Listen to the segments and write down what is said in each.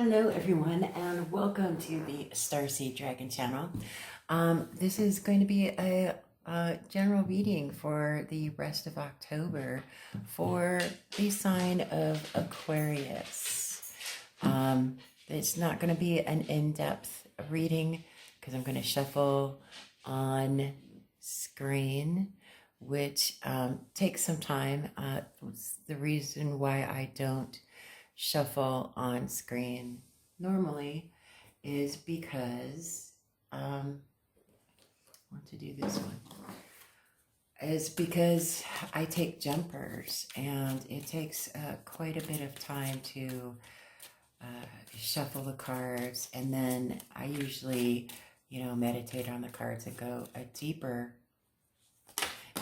Hello everyone and welcome to the Starseed Dragon channel. This is going to be a general reading for the rest of October for the sign of Aquarius. It's not going to be an in-depth reading because I'm going to shuffle on screen, which takes some time. The reason why I don't shuffle on screen normally is because I want to do this one is because I take jumpers and it takes quite a bit of time to shuffle the cards, and then I usually meditate on the cards and go deeper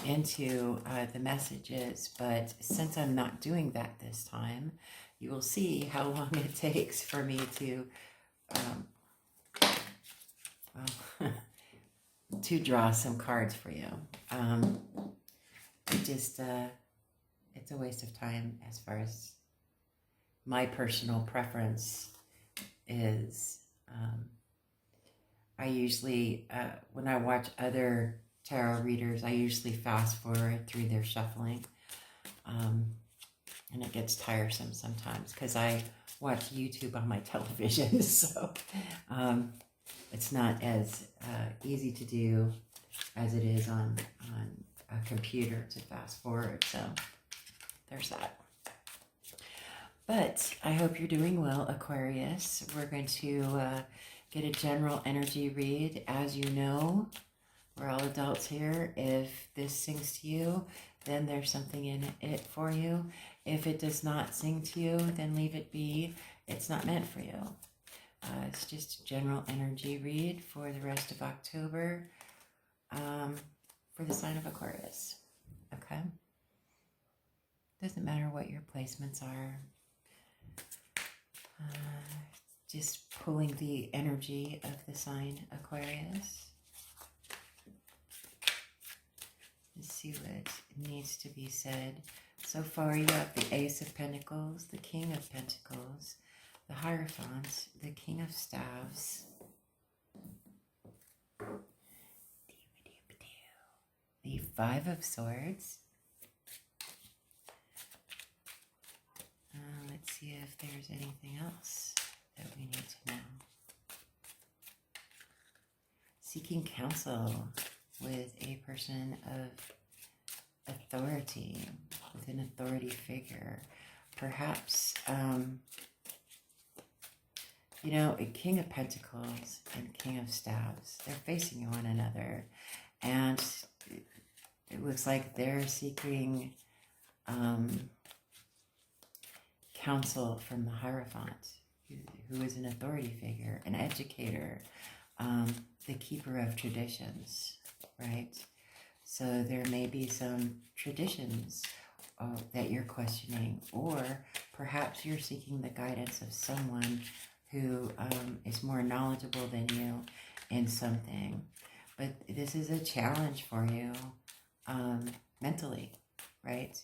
into the messages. But since I'm not doing that this time, you will see how long it takes for me to to draw some cards for you. It's a waste of time as far as my personal preference is. I usually, when I watch other tarot readers, I usually fast forward through their shuffling. And it gets tiresome sometimes because I watch YouTube on my television, so it's not as easy to do as it is on a computer to fast forward. So there's that. But I hope you're doing well, Aquarius. We're going to get a general energy read. As you know, we're all adults here. If this sings to you, then there's something in it for you. If it does not sing to you, then leave it be. It's not meant for you. It's just a general energy read for the rest of October for the sign of Aquarius. Okay? Doesn't matter what your placements are. Just pulling the energy of the sign Aquarius. Let's see what needs to be said. So far, you have the Ace of Pentacles, the King of Pentacles, the Hierophant, the King of Staves, the Five of Swords. Let's see if there's anything else that we need to know. Seeking counsel with a person of authority, with an authority figure. Perhaps, a King of Pentacles and King of Staves, they're facing one another, and it looks like they're seeking counsel from the Hierophant, who is an authority figure, an educator, the keeper of traditions, right? So there may be some traditions that you're questioning, or perhaps you're seeking the guidance of someone who is more knowledgeable than you in something. But this is a challenge for you mentally, right?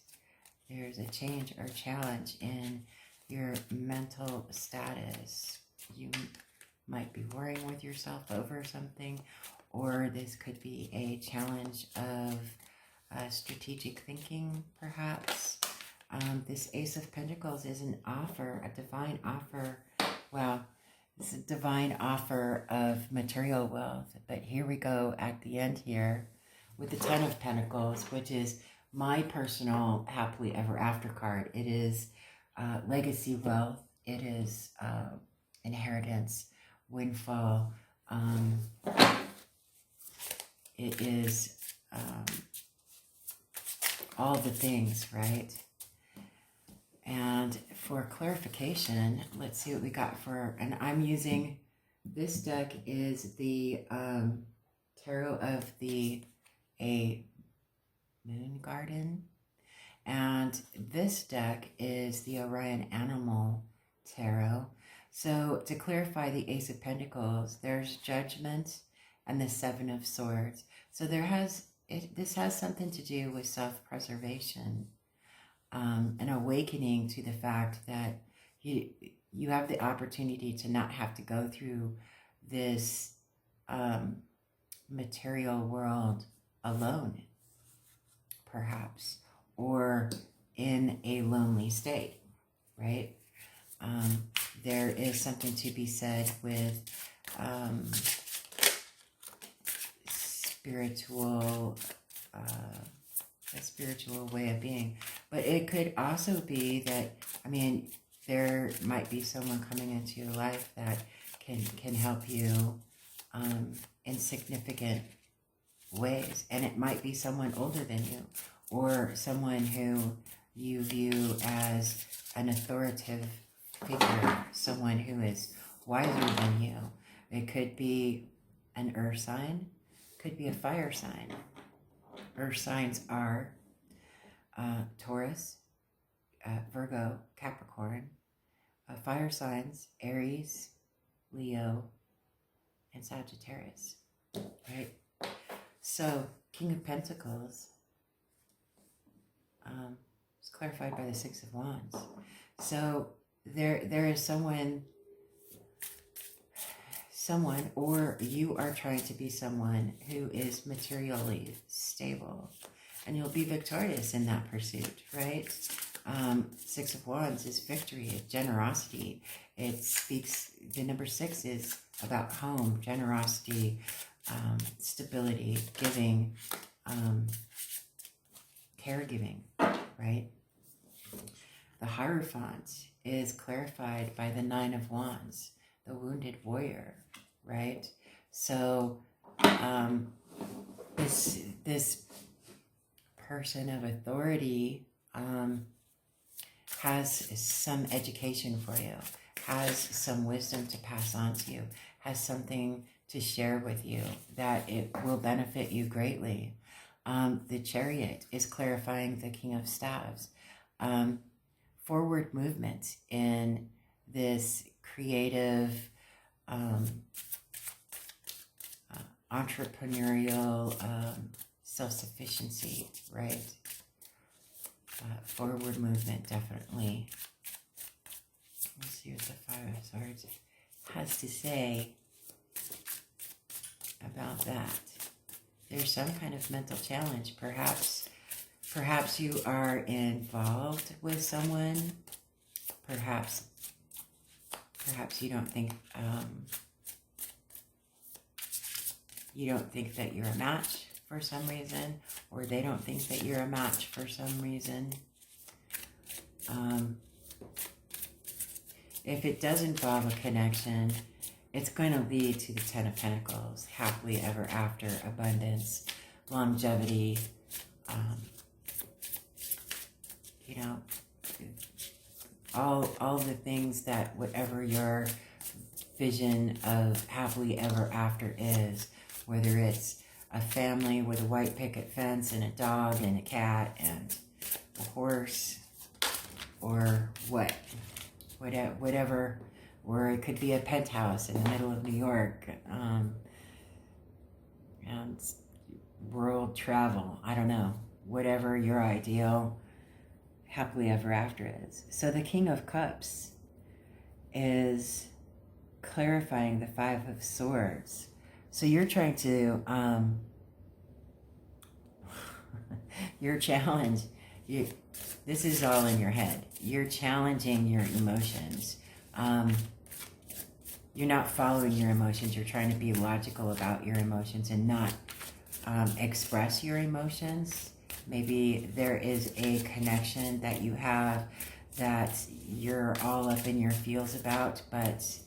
There's a change or challenge in your mental status. You might be worrying with yourself over something, or this could be a challenge of strategic thinking, perhaps. This Ace of Pentacles is an offer, a divine offer. Well, it's a divine offer of material wealth. But here we go at the end here with the Ten of Pentacles, which is my personal happily ever after card. It is legacy wealth. It is inheritance, windfall. It is all the things, right? And for clarification, let's see what we got for, and I'm using, this deck is the Tarot of the Moon Garden, and this deck is the Orion Animal Tarot. So to clarify the Ace of Pentacles, there's Judgment and the Seven of Swords. So this has something to do with self-preservation, an awakening to the fact that you have the opportunity to not have to go through this material world alone, perhaps, or in a lonely state, right? There is something to be said with spiritual, a spiritual way of being. But it could also be that, I mean, there might be someone coming into your life that can help you in significant ways. And it might be someone older than you, or someone who you view as an authoritative figure, someone who is wiser than you. It could be an earth sign, could be a fire sign. Earth signs are Taurus, Virgo, Capricorn. Fire signs, Aries, Leo, and Sagittarius, right? So, King of Pentacles is clarified by the Six of Wands. So, there is someone, or you are trying to be someone who is materially stable, and you'll be victorious in that pursuit, right? Six of Wands is victory, generosity. It speaks, the number 6 is about home, generosity, stability, giving, caregiving, right? The Hierophant is clarified by the 9 of Wands, the wounded warrior, right? So this person of authority has some education for you, has some wisdom to pass on to you, has something to share with you that it will benefit you greatly. The Chariot is clarifying the King of Staves. Forward movement in this creative, entrepreneurial self-sufficiency, right? Forward movement, definitely. Let's see what the Five of Swords has to say about that. There's some kind of mental challenge. Perhaps you are involved with someone. Perhaps you don't think that you're a match for some reason, or they don't think that you're a match for some reason. If it does involve a connection, it's going to lead to the 10 of Pentacles, happily ever after, abundance, longevity, you know, all the things that whatever your vision of happily ever after is, whether it's a family with a white picket fence and a dog and a cat and a horse, or whatever, or it could be a penthouse in the middle of New York, and world travel, I don't know, whatever your ideal happily ever after is. So the King of Cups is clarifying the Five of Swords. So you're trying to, your challenge, this is all in your head. You're challenging your emotions. You're not following your emotions. You're trying to be logical about your emotions and not express your emotions. Maybe there is a connection that you have that you're all up in your feels about, but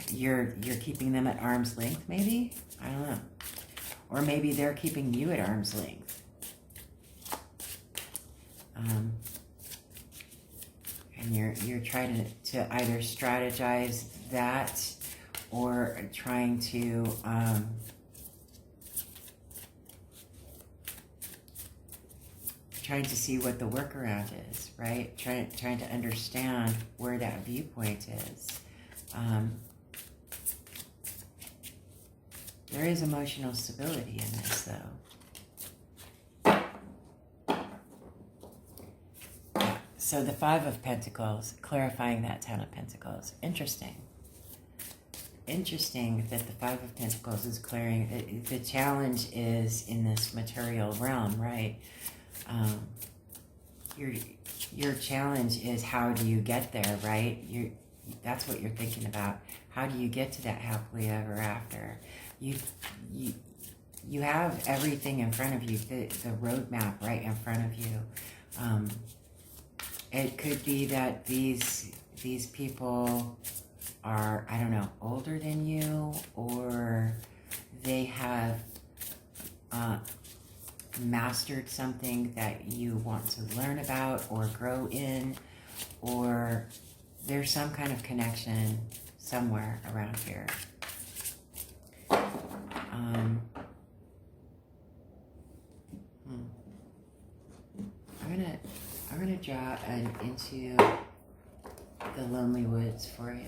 you're keeping them at arm's length, maybe? I don't know. Or maybe they're keeping you at arm's length. And you're trying to either strategize that, or trying to see what the workaround is, right? Trying to understand where that viewpoint is. There is emotional stability in this, though. So the Five of Pentacles, clarifying that Ten of Pentacles. Interesting. Interesting that the Five of Pentacles is clearing. The challenge is in this material realm, right? Your challenge is, how do you get there, right? That's what you're thinking about. How do you get to that happily ever after? You have everything in front of you, the roadmap right in front of you. It could be that these people are, I don't know, older than you, or they have mastered something that you want to learn about or grow in, or there's some kind of connection somewhere around here. I'm gonna draw into the lonely woods for you,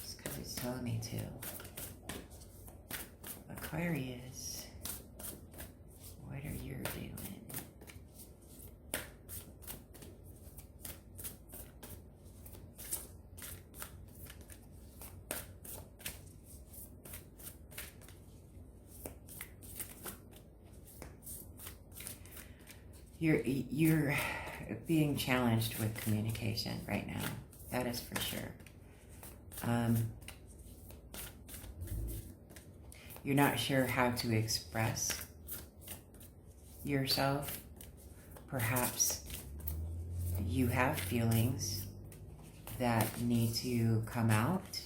just because it's telling me to. Aquarius, what are you doing? You're being challenged with communication right now. That is for sure. You're not sure how to express yourself. Perhaps you have feelings that need to come out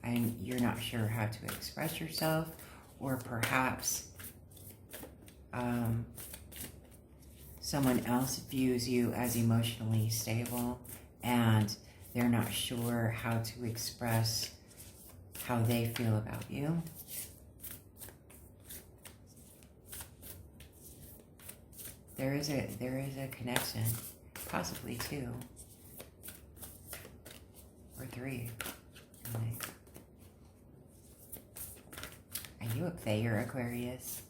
and you're not sure how to express yourself, or perhaps someone else views you as emotionally stable and they're not sure how to express how they feel about you. There is a connection, possibly two or three. Are you a player, Aquarius?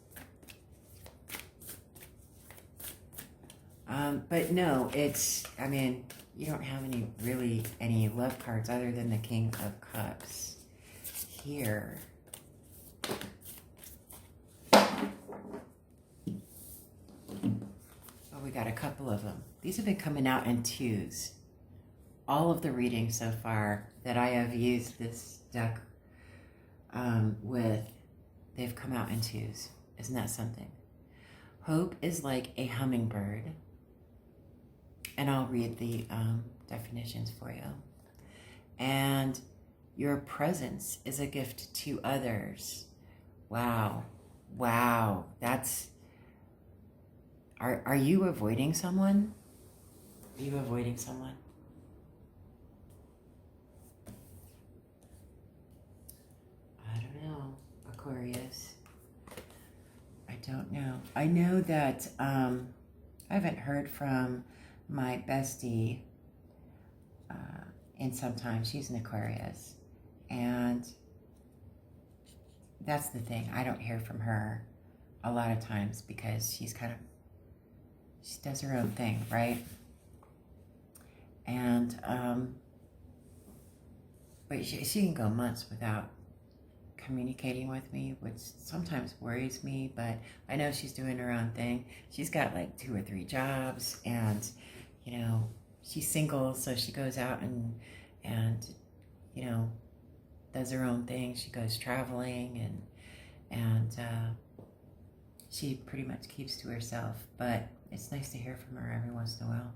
But no, I mean, you don't have any love cards other than the King of Cups here. We got a couple of them. These have been coming out in twos. All of the readings so far that I have used this deck with, they've come out in twos. Isn't that something? Hope is like a hummingbird. And I'll read the definitions for you. And your presence is a gift to others. Wow. Wow. That's... Are you avoiding someone? Are you avoiding someone? I don't know, Aquarius. I don't know. I know that I haven't heard from my bestie in some time. She's an Aquarius. And that's the thing. I don't hear from her a lot of times because she does her own thing, right? And, but she can go months without communicating with me, which sometimes worries me, but I know she's doing her own thing. She's got like 2 or 3 jobs, and, you know, she's single, so she goes out and you know, does her own thing. She goes traveling, and she pretty much keeps to herself, but it's nice to hear from her every once in a while.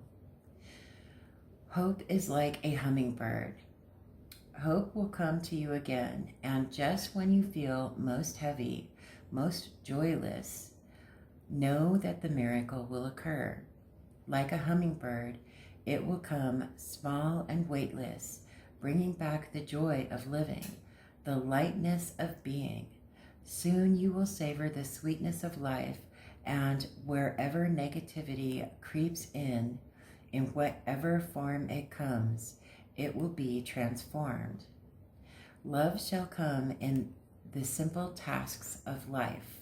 Hope is like a hummingbird. Hope will come to you again, and just when you feel most heavy, most joyless, know that the miracle will occur. Like a hummingbird, it will come small and weightless, bringing back the joy of living, the lightness of being. Soon you will savor the sweetness of life, and wherever negativity creeps in whatever form it comes, it will be transformed. Love shall come in the simple tasks of life,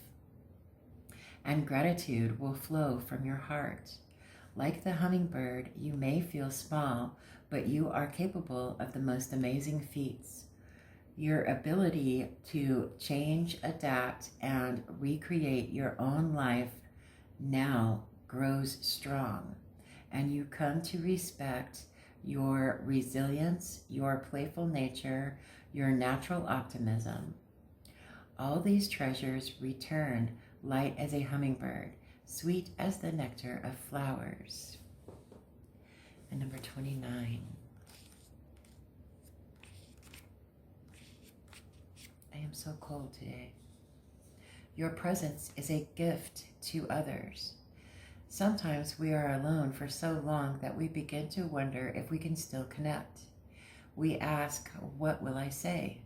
and gratitude will flow from your heart. Like the hummingbird, you may feel small, but you are capable of the most amazing feats. Your ability to change, adapt, and recreate your own life now grows strong, and you come to respect your resilience, your playful nature, your natural optimism. All these treasures return light as a hummingbird, sweet as the nectar of flowers. And number 29. I am so cold today. Your presence is a gift to others. Sometimes we are alone for so long that we begin to wonder if we can still connect. We ask, what will I say?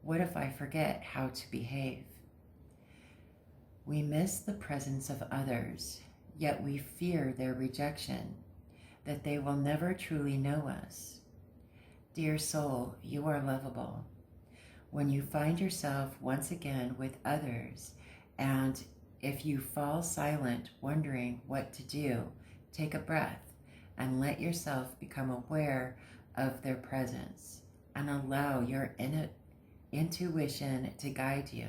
What if I forget how to behave? We miss the presence of others, yet we fear their rejection, that they will never truly know us. Dear soul, you are lovable. When you find yourself once again with others, and if you fall silent wondering what to do, take a breath and let yourself become aware of their presence and allow your intuition to guide you.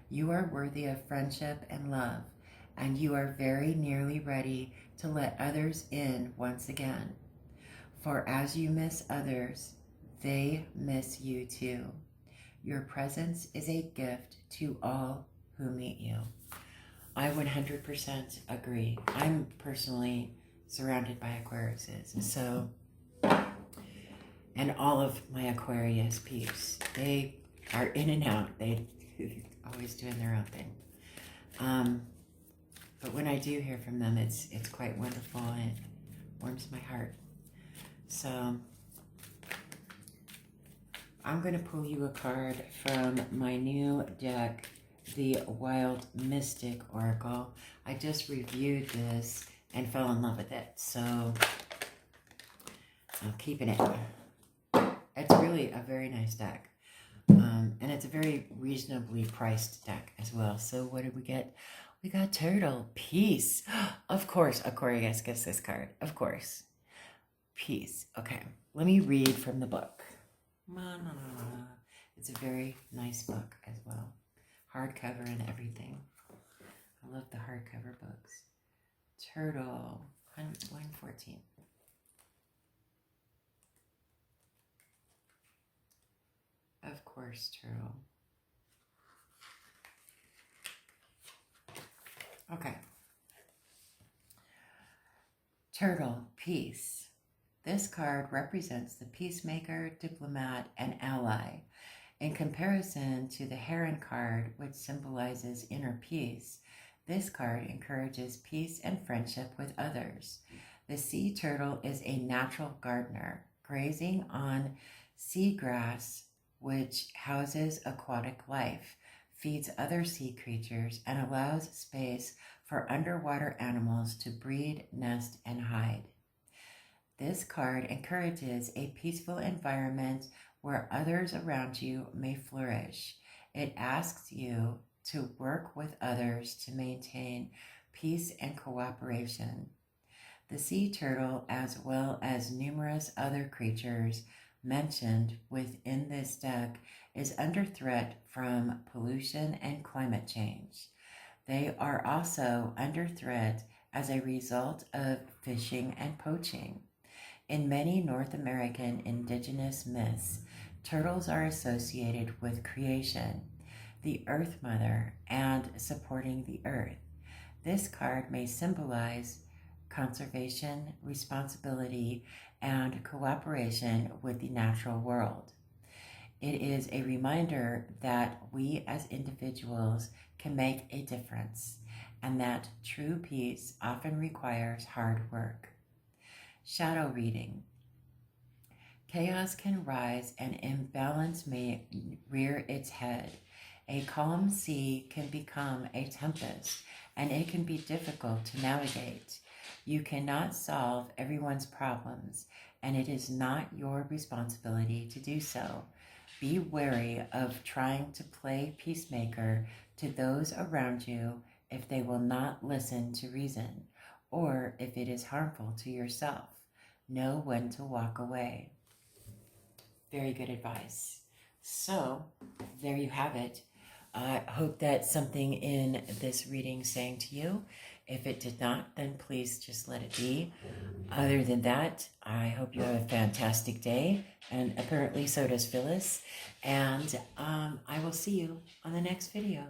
You are worthy of friendship and love, and you are very nearly ready to let others in once again. For as you miss others, they miss you too. Your presence is a gift to all who meet you. I 100% agree. I'm personally surrounded by Aquariuses. So, and all of my Aquarius peeps, they are in and out. They always doing their own thing. But when I do hear from them, it's quite wonderful and it warms my heart. So I'm going to pull you a card from my new deck, the Wild Mystic Oracle. I just reviewed this and fell in love with it, so I'm keeping it. It's really a very nice deck. And it's a very reasonably priced deck as well. So what did we get? We got Turtle. Peace. Of course, Aquarius gets this card. Of course. Peace. Okay, let me read from the book. It's a very nice book as well. Hardcover and everything. I love the hardcover books. Turtle. 114. Of course, Turtle. Okay. Turtle, peace. This card represents the peacemaker, diplomat, and ally. In comparison to the Heron card, which symbolizes inner peace, this card encourages peace and friendship with others. The sea turtle is a natural gardener, grazing on seagrass, which houses aquatic life, feeds other sea creatures, and allows space for underwater animals to breed, nest, and hide. This card encourages a peaceful environment where others around you may flourish. It asks you to work with others to maintain peace and cooperation. The sea turtle, as well as numerous other creatures mentioned within this deck, is under threat from pollution and climate change. They are also under threat as a result of fishing and poaching. In many North American indigenous myths, turtles are associated with creation, the Earth Mother, and supporting the earth. This card may symbolize conservation, responsibility, and cooperation with the natural world. It is a reminder that we as individuals can make a difference, and that true peace often requires hard work. Shadow reading. Chaos can rise and imbalance may rear its head. A calm sea can become a tempest, and it can be difficult to navigate. You cannot solve everyone's problems, and it is not your responsibility to do so. Be wary of trying to play peacemaker to those around you if they will not listen to reason, or if it is harmful to yourself. Know when to walk away. Very good advice. So there you have it. I hope that something in this reading sang to you. If it did not, then please just let it be. Other than that, I hope you have a fantastic day, and apparently so does Phyllis. And I will see you on the next video.